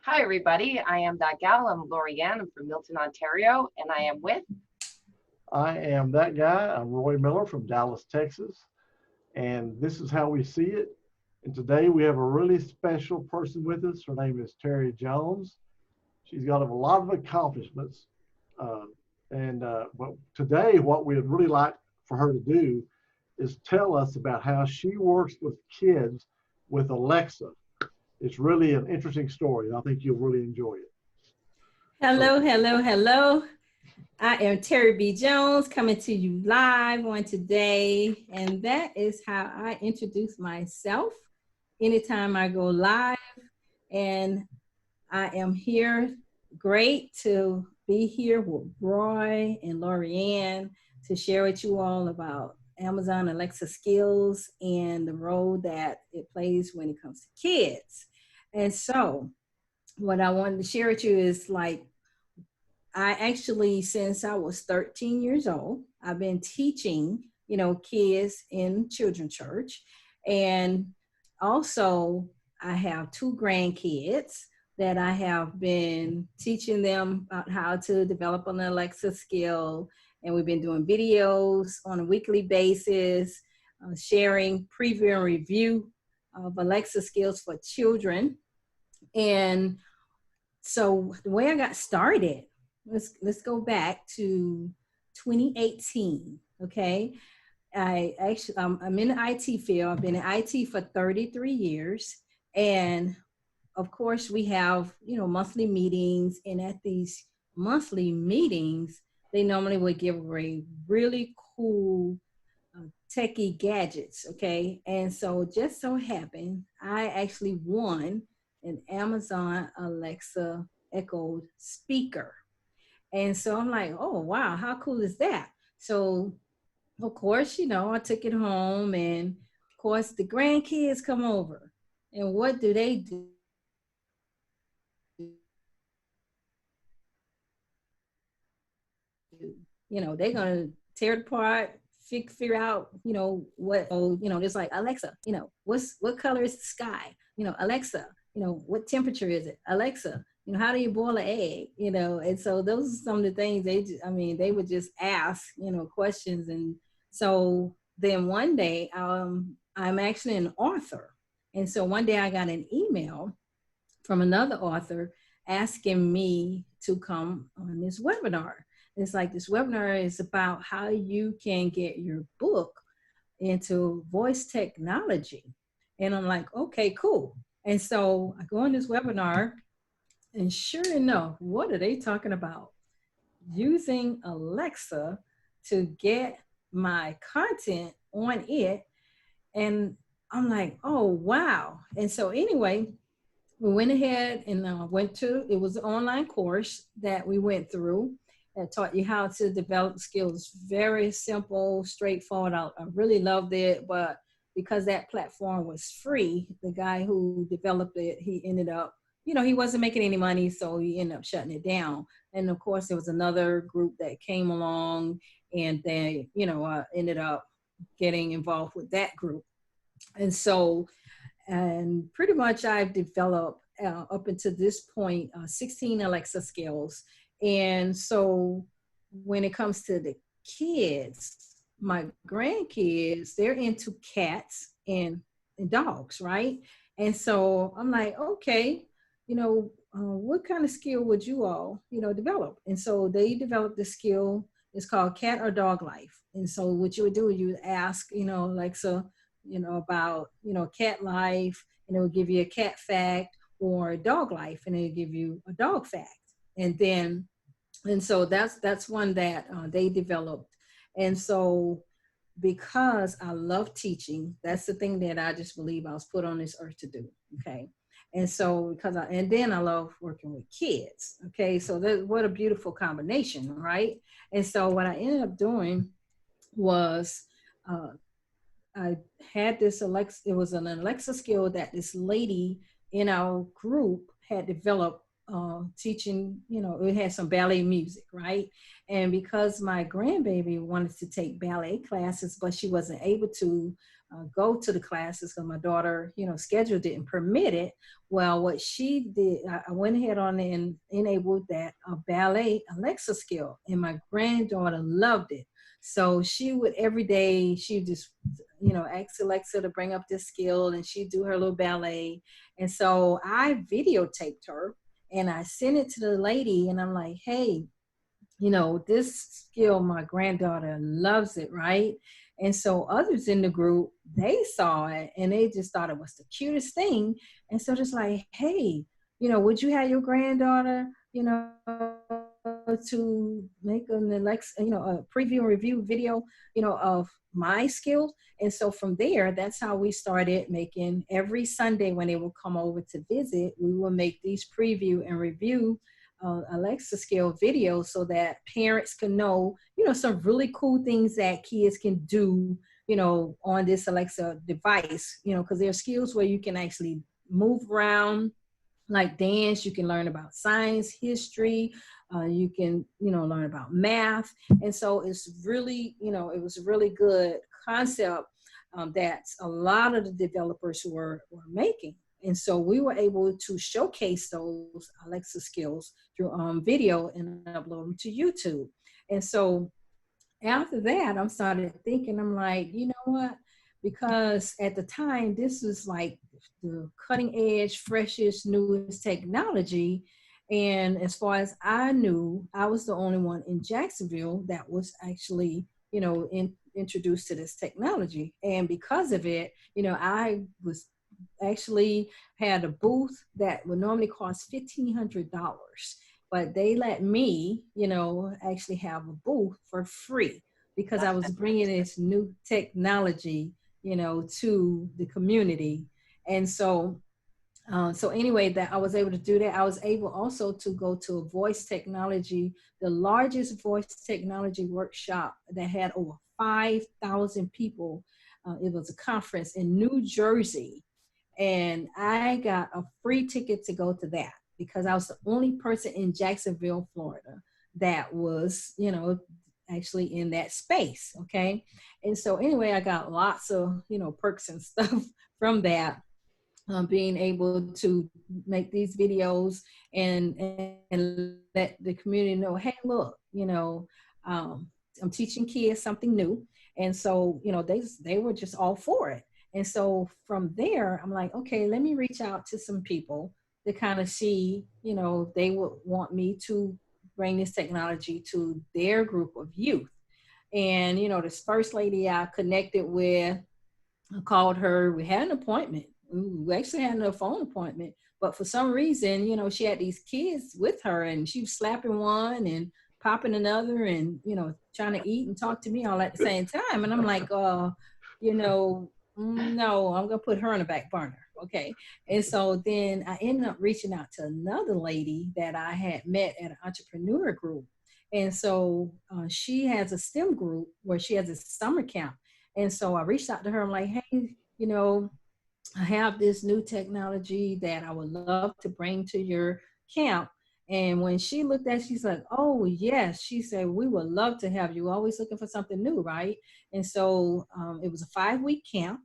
Hi, everybody. I am that gal. I'm Lorianne. I'm from Milton, Ontario, and I am with. I am that guy. I'm Roy Miller from Dallas, Texas, and this is how we see it. And today we have a really special person with us. Her name is Terri Jones. She's got a lot of accomplishments. Uh, but today, what we'd really like for her to do is tell us about how she works with kids with Alexa. It's really an interesting story, and I think you'll really enjoy it. So, Hello, hello, hello. I am Terri B. Jones coming to you live on today. And that is how I introduce myself anytime I go live. And I am here. Great to be here with Roy and Lorianne to share with you all about Amazon Alexa skills and the role that it plays when it comes to kids. And so, what I wanted to share with you is I actually, since I was 13 years old, I've been teaching, kids in children's church. And also, I have two grandkids that I have been teaching them about how to develop an Alexa skill. And we've been doing videos on a weekly basis, sharing preview and review of Alexa skills for children. And so the way I got started, let's go back to 2018. Okay, I'm in the IT field. I've been in IT for 33 years, and of course we have monthly meetings, and at these monthly meetings, they normally would give away really cool techie gadgets. Okay, and so just so happened I actually won an Amazon Alexa Echo speaker. And so I'm like, oh, wow, how cool is that? So, of course, I took it home, and of course, the grandkids come over. And what do? They're going to tear it apart, figure out, just like, Alexa, what color is the sky? Alexa, what temperature is it? Alexa, how do you boil an egg? And so those are some of the things they would just ask, questions. And so then one day, I'm actually an author. And so one day I got an email from another author asking me to come on this webinar. It's like this webinar is about how you can get your book into voice technology. And I'm like, okay, cool. And so I go on this webinar, and sure enough, what are they talking about? Using Alexa to get my content on it. And I'm like, oh, wow. And so anyway, we went ahead and it was an online course that we went through that taught you how to develop skills. Very simple, straightforward. I really loved it, but because that platform was free, the guy who developed it, he ended up, he wasn't making any money, so he ended up shutting it down. And of course, there was another group that came along, and they, ended up getting involved with that group. And so, and pretty much I've developed up until this point 16 Alexa skills. And so when it comes to the kids, my grandkids, they're into cats and dogs, right? And so I'm like, okay, what kind of skill would you all, develop? And so they developed the skill. It's called cat or dog life. And so what you would do, you would ask, Alexa, about, cat life, and it will give you a cat fact, or dog life, and it'll give you a dog fact. And so that's one that they developed. And so because I love teaching, that's the thing that I just believe I was put on this earth to do. Okay. And so and then I love working with kids. Okay. So what a beautiful combination, right? And so what I ended up doing was I had this Alexa, it was an Alexa skill that this lady in our group had developed, teaching, it had some ballet music, right? And because my grandbaby wanted to take ballet classes, but she wasn't able to go to the classes because my daughter, schedule didn't permit it. Well, what she did, I went ahead on and enabled that ballet Alexa skill, and my granddaughter loved it. So she would every day, she would just, ask Alexa to bring up this skill, and she'd do her little ballet. And so I videotaped her and I sent it to the lady, and I'm like, hey, this skill, my granddaughter loves it, right? And so others in the group, they saw it and they just thought it was the cutest thing. And so just like, hey, would you have your granddaughter, to make an Alexa, a preview and review video, of my skills. And so from there, that's how we started making every Sunday when they would come over to visit, we will make these preview and review Alexa skill videos so that parents can know, some really cool things that kids can do, on this Alexa device, because there are skills where you can actually move around, like dance. You can learn about science, history, you can, learn about math. And so it's really, it was a really good concept that a lot of the developers were making. And so we were able to showcase those Alexa skills through video and upload them to YouTube. And so after that, I started thinking, I'm like, you know what? Because at the time, this is like the cutting edge, freshest, newest technology. And as far as I knew, I was the only one in Jacksonville that was actually, introduced to this technology. And because of it, I was actually had a booth that would normally cost $1,500, but they let me, actually have a booth for free because I was bringing this new technology, to the community. And so, so anyway, that I was able to do that. I was able also to go to a voice technology, the largest voice technology workshop that had over 5,000 people. It was a conference in New Jersey. And I got a free ticket to go to that because I was the only person in Jacksonville, Florida, that was, actually in that space. Okay. And so anyway, I got lots of, perks and stuff from that, being able to make these videos and let the community know, hey, look, I'm teaching kids something new. And so, they were just all for it. And so from there, I'm like, okay, let me reach out to some people to kind of see, they would want me to bring this technology to their group of youth. And, this first lady I connected with, I called her, we had an appointment. We actually had a phone appointment, but for some reason, she had these kids with her and she was slapping one and popping another and, trying to eat and talk to me all at the same time. And I'm like, no, I'm going to put her on the back burner. Okay. And so then I ended up reaching out to another lady that I had met at an entrepreneur group. And so she has a STEM group where she has a summer camp. And so I reached out to her. I'm like, hey, I have this new technology that I would love to bring to your camp. And when she looked at it, she's like, oh, yes. She said, we would love to have you. Always looking for something new, right? And so it was a 5-week camp.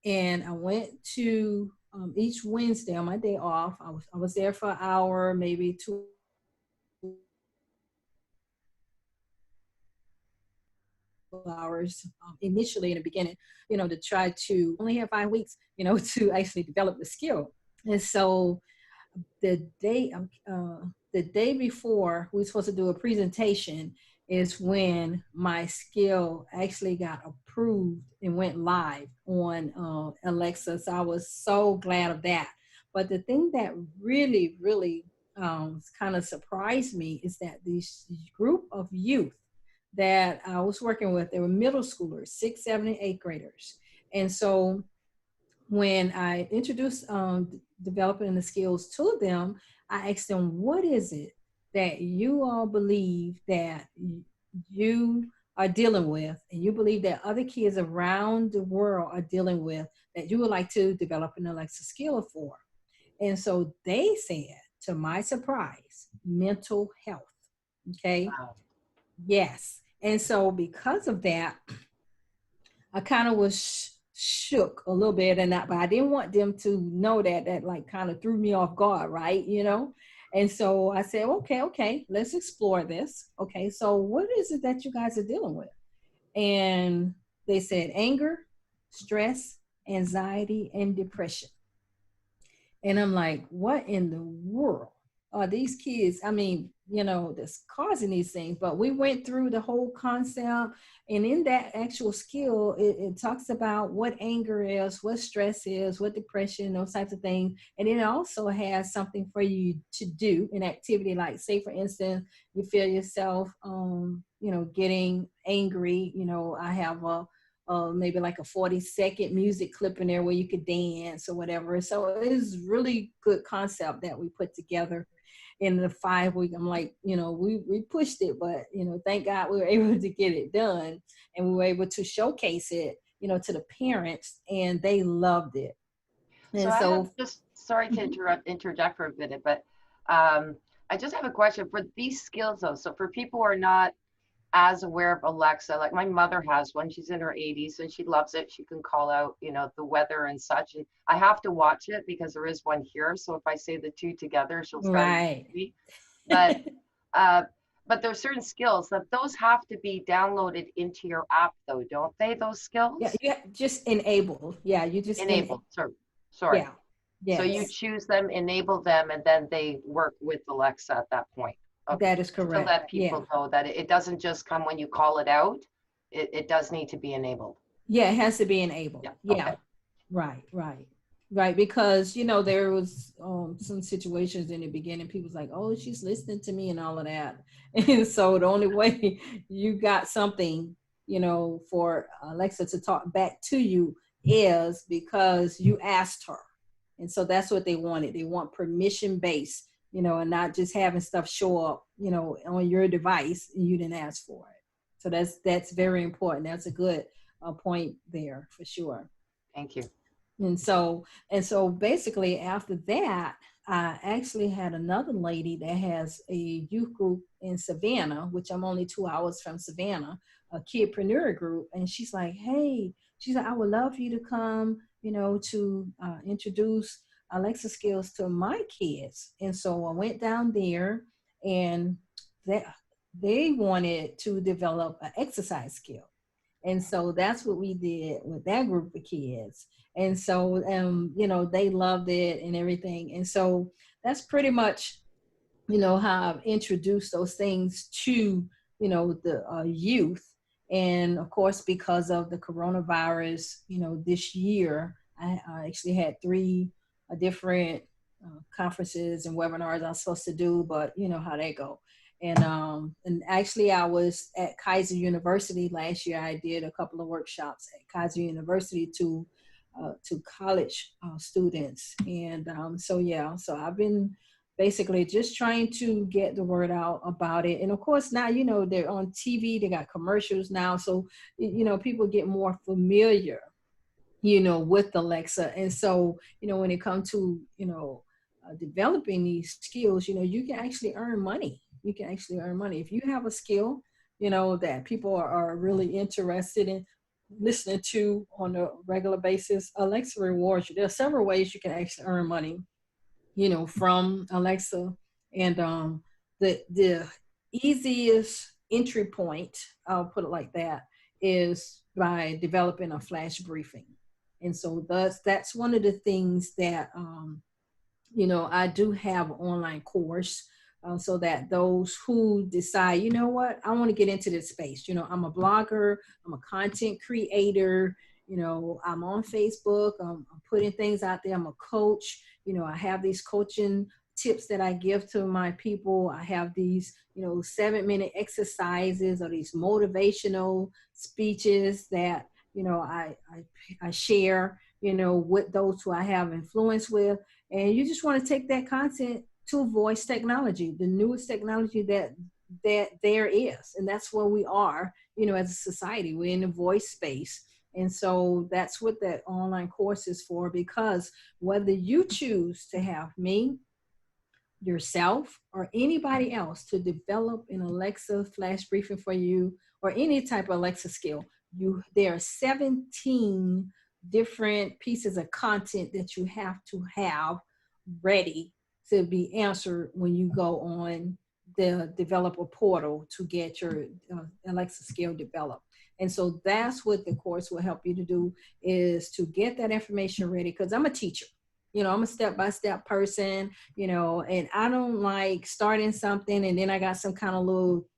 And I went to each Wednesday on my day off. I was there for an hour, maybe 2 hours initially in the beginning, to try to only have 5 weeks, to actually develop the skill. And so the day before we were supposed to do a presentation is when my skill actually got approved and went live on Alexa. So I was so glad of that. But the thing that really, really kind of surprised me is that this group of youth that I was working with, they were middle schoolers, 6th, 7th, and 8th graders. And so when I introduced developing the skills to them, I asked them, what is it that you all believe that you are dealing with and you believe that other kids around the world are dealing with that you would like to develop an Alexa skill for? And so they said, to my surprise, mental health. Okay. Wow. Yes. And so because of that, I kind of was shook a little bit, and that, but I didn't want them to know that like kind of threw me off guard, right? And so I said, okay, let's explore this. Okay, so what is it that you guys are dealing with? And they said anger, stress, anxiety, and depression. And I'm like, what in the world are these kids? I mean, that's causing these things. But we went through the whole concept. And in that actual skill, it talks about what anger is, what stress is, what depression, those types of things. And it also has something for you to do, an activity, like, say, for instance, you feel yourself, getting angry. I have maybe like a 40-second music clip in there where you could dance or whatever. So it's really good concept that we put together in the 5 week. I'm like, we pushed it, but, thank God we were able to get it done, and we were able to showcase it, to the parents, and they loved it. And I have just, sorry to interject for a minute, but I just have a question for these skills though. So for people who are not as aware of Alexa, like my mother has one, she's in her 80s and she loves it. She can call out, the weather and such. And I have to watch it because there is one here. So if I say the two together, she'll start. Right. But there's certain skills that those have to be downloaded into your app though, don't they? Those skills? Yeah, just enable. Yeah, you just enable. Sorry. Yeah. Yes. So you choose them, enable them, and then they work with Alexa at that point. Okay. That is correct. To let people know that it doesn't just come when you call it out. It does need to be enabled. Yeah, it has to be enabled. Yeah. Okay. Right. Because, there was some situations in the beginning, people's like, oh, she's listening to me and all of that. And so the only way you got something, for Alexa to talk back to you is because you asked her. And so that's what they wanted. They want permission based, and not just having stuff show up, on your device and you didn't ask for it. So that's very important. That's a good point there for sure. Thank you. And so basically after that, I actually had another lady that has a youth group in Savannah, which I'm only 2 hours from Savannah, a kidpreneur group. And she's like, hey, she's like, I would love for you to come, to introduce Alexa skills to my kids. And so I went down there, and they wanted to develop an exercise skill. And so that's what we did with that group of kids. And so, they loved it and everything. And so that's pretty much, how I've introduced those things to, the youth. And of course, because of the coronavirus, this year, I actually had 3 different conferences and webinars I was supposed to do, but you know how they go. And actually I was at Kaiser University last year. I did a couple of workshops at Kaiser University to college students. And so I've been basically just trying to get the word out about it. And of course now, they're on TV, they got commercials now. So, people get more familiar, with Alexa. And so, when it comes to, developing these skills, you can actually earn money. You can actually earn money. If you have a skill, that people are really interested in listening to on a regular basis, Alexa rewards you. There are several ways you can actually earn money, from Alexa. And the easiest entry point, I'll put it like that, is by developing a flash briefing. And so that's one of the things that, I do have an online course so that those who decide, I want to get into this space, I'm a blogger, I'm a content creator, I'm on Facebook, I'm putting things out there, I'm a coach, I have these coaching tips that I give to my people. I have these, 7-minute exercises or these motivational speeches that, I share, with those who I have influence with. And you just want to take that content to voice technology, the newest technology that there is. And that's where we are, as a society. We're in the voice space. And so that's what that online course is for, because whether you choose to have me, yourself, or anybody else to develop an Alexa flash briefing for you, or any type of Alexa skill, there are 17 different pieces of content that you have to have ready to be answered when you go on the developer portal to get your Alexa skill developed. And so that's what the course will help you to do, is to get that information ready. Because I'm a teacher, I'm a step-by-step person, and I don't like starting something and then I got some kind of little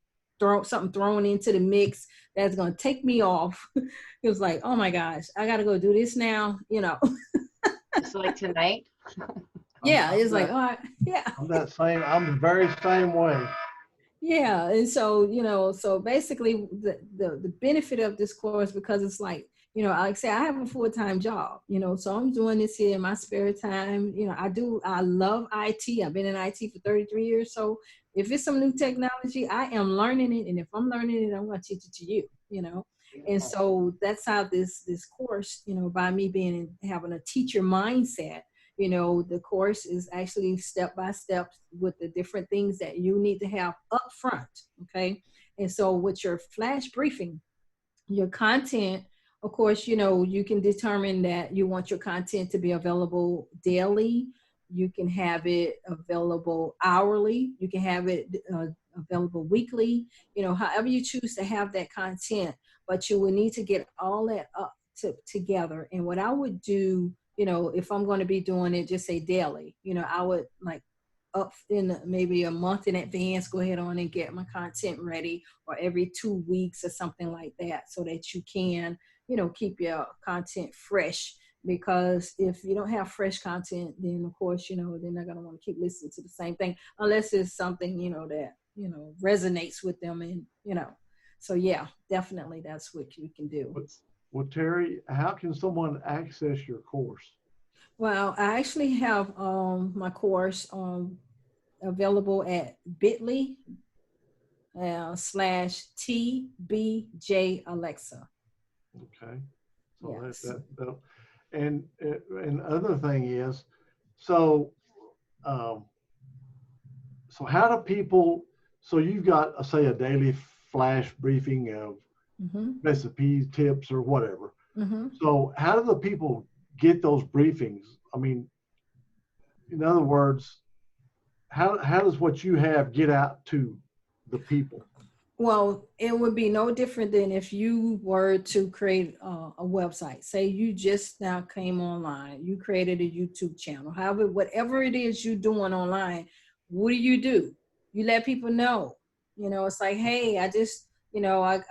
something thrown into the mix that's going to take me off. It was like, oh my gosh, I got to go do this now, It's like tonight. Yeah, it's like, all right, yeah. I'm the very same way. Yeah, and so, so basically the benefit of this course, because it's like, like I say, I have a full-time job, so I'm doing this here in my spare time. I love IT. I've been in IT for 33 years. So if it's some new technology, I am learning it. And if I'm learning it, I'm going to teach it to you. And so that's how this course, by me having a teacher mindset, the course is actually step-by-step with the different things that you need to have up front. Okay. And so with your flash briefing, your content, of course, you can determine that you want your content to be available daily. You can have it available hourly. You can have it available weekly, however you choose to have that content, but you will need to get all that up together. And what I would do, if I'm going to be doing it, just say daily, I would like up in maybe a month in advance, go ahead on and get my content ready, or every 2 weeks or something like that, so that you can, keep your content fresh. Because if you don't have fresh content, then of course, they're not going to want to keep listening to the same thing unless it's something, that, resonates with them. And, so yeah, definitely that's what you can do. Well, Terri, how can someone access your course? Well, I actually have my course available at bit.ly /TBJ Alexa. Okay. So yes. And other thing is, so how do people, so you've got, say, a daily flash briefing of recipes, tips, or whatever. So how do the people get those briefings? I mean, in other words, how does what you have get out to the people? Well, it would be no different than if you were to create a website. Say you just now came online, you created a YouTube channel. However, whatever it is you're doing online, what do? You let people know. It's like, hey, I just, I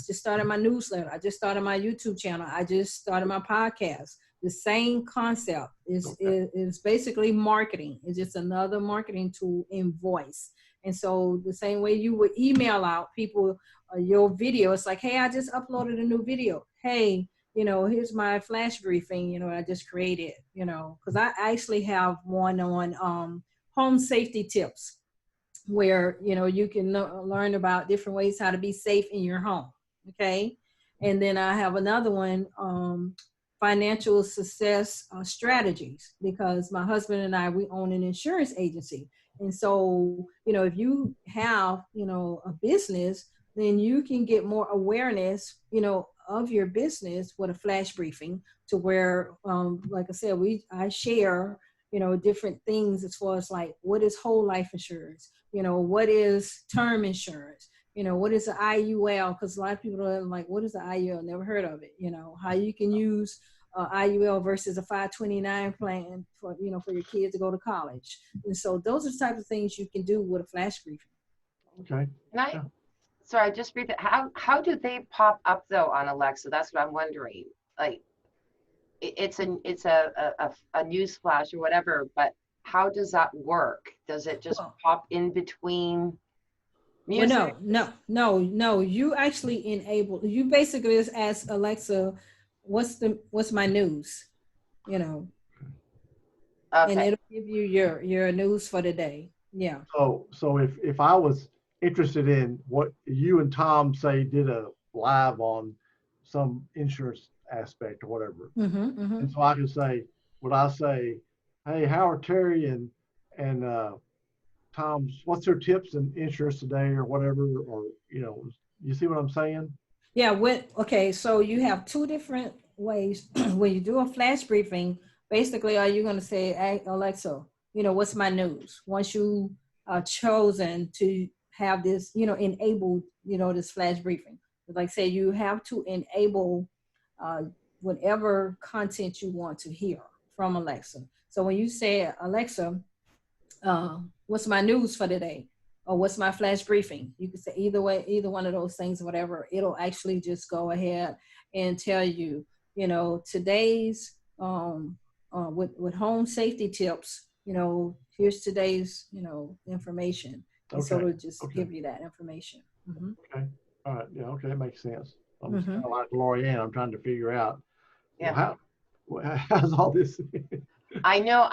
just started my newsletter. I just started my YouTube channel. I just started my podcast. The same concept is basically marketing. It's just another marketing tool in voice. And so the same way you would email out people your video, it's like, hey, I just uploaded a new video. Hey, here's my flash briefing, I just created, because I actually have one on home safety tips where, you can learn about different ways how to be safe in your home. Okay. And then I have another one, financial success strategies, because my husband and I, we own an insurance agency. And so, if you have, a business, then you can get more awareness, of your business with a flash briefing, to where, like I said, I share, different things as far as like, what is whole life insurance? What is term insurance? What is the IUL? Because a lot of people are like, what is the IUL? Never heard of it. How you can use IUL versus a 529 plan for, for your kids to go to college. And so those are the types of things you can do with a flash briefing. Okay. Sorry, just read that. How do they pop up though on Alexa? That's what I'm wondering. Like, it's a news flash or whatever, but how does that work? Does it just pop in between music? Well, no. You actually you basically just ask Alexa, what's my news? Okay. And it'll give you your news for the day. Yeah. So if I was interested in what you and Tom did a live on some insurance aspect or whatever, and so I could say, would I say, hey, how are Terri and Tom's, what's their tips in insurance today or whatever, or you see what I'm saying? Yeah. Okay. So you have two different ways. When you do a flash briefing, basically, are you going to say, hey, Alexa, what's my news? Once you are chosen to have this, enabled, this flash briefing. Like say you have to enable whatever content you want to hear from Alexa. So when you say, Alexa, what's my news for today? Or what's my flash briefing? You can say either way, either one of those things, whatever. It'll actually just go ahead and tell you, today's with home safety tips, here's today's, information. And so it'll just give you that information. Mm-hmm. Okay. All right. Yeah. Okay. That makes sense. I'm kind of like Lorianne. I'm trying to figure out how's all this. I know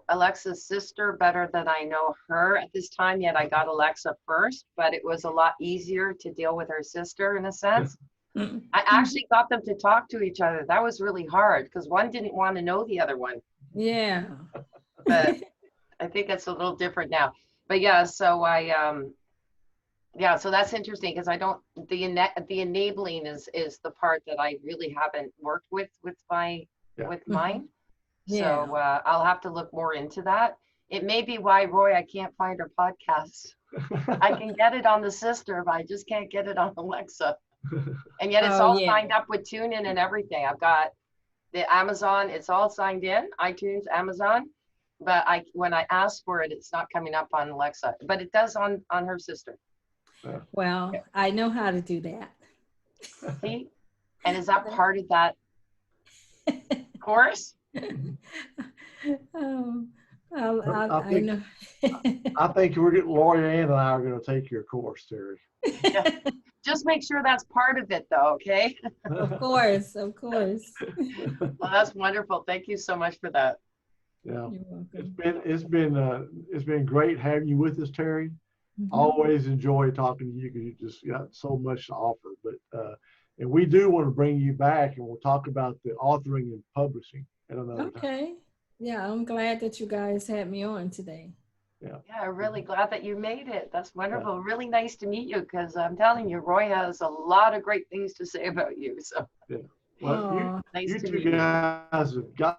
Alexa's sister better than I know her at this time, yet I got Alexa first, but it was a lot easier to deal with her sister in a sense. I actually got them to talk to each other. That was really hard because one didn't want to know the other one. Yeah. But I think it's a little different now. But yeah, so so that's interesting because I don't, the enabling is the part that I really haven't worked with mine. Yeah. So I'll have to look more into that. It may be why, Roy, I can't find her podcast. I can get it on the sister, but I just can't get it on Alexa. And yet it's all signed up with TuneIn and everything. I've got the Amazon, it's all signed in, iTunes, Amazon. But when I ask for it, it's not coming up on Alexa, but it does on her sister. Well, I know how to do that. See? And is that part of that course? I know. I think Lorianne and I are going to take your course, Terry. Yeah. Just make sure that's part of it, though. Okay. Of course. Well, that's wonderful. Thank you so much for that. Yeah. You're welcome. It's been great having you with us, Terri. Always enjoy talking to you because you just got so much to offer. But and we do want to bring you back, and we'll talk about the authoring and publishing at another time. Yeah, I'm glad that you guys had me on today. Yeah, I'm really glad that you made it. That's wonderful. Yeah. Really nice to meet you because I'm telling you, Roy has a lot of great things to say about you. So well, you two guys have got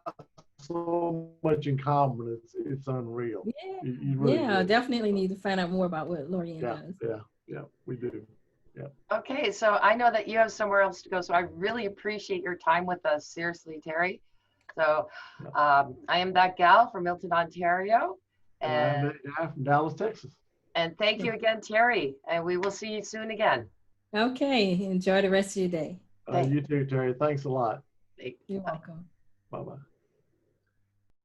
so much in common. It's unreal. Yeah, you really definitely need to find out more about what Lorianne does. Yeah, we do. Yeah. Okay, so I know that you have somewhere else to go, so I really appreciate your time with us. Seriously, Terri. So I am that gal from Milton, Ontario. And I'm that guy from Dallas, Texas. And thank you again, Terri. And we will see you soon again. Okay. Enjoy the rest of your day. You too, Terri. Thanks a lot. You're welcome. Bye-bye.